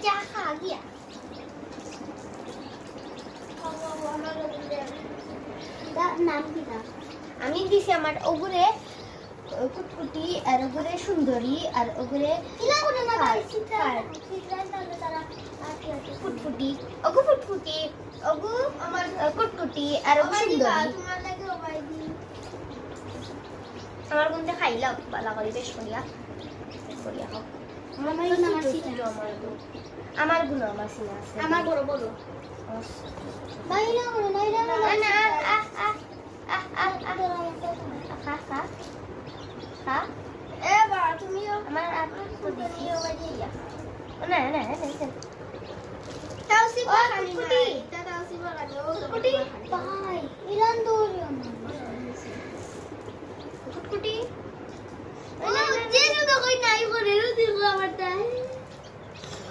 যা খা গিয়া নাম কি না আমি দিছি আমার ওগুরে কুটকুটি আর ওগুরে সুন্দরী আর ওগুরে ফুটফুটি ওগু ফুটফুটি ওগু আমার কুটকুটি আর ওগু সুন্দরী আমার গুনতে খাইলাও বালা করে বেশ করিয়া খাও আমার গুণ আমার সিনা আছে আমার বড় বড় নাইলা বড় নাইলা না খা খা খা এ বা তুমিও আমার আপনি তো দিও বাজিয়া না না না তাও সিবা খালি না তাও সিবা খালি ও কুটি ভাই ইরান দৌড় কুটি ও যে তো কই নাই করে দিল আমারটা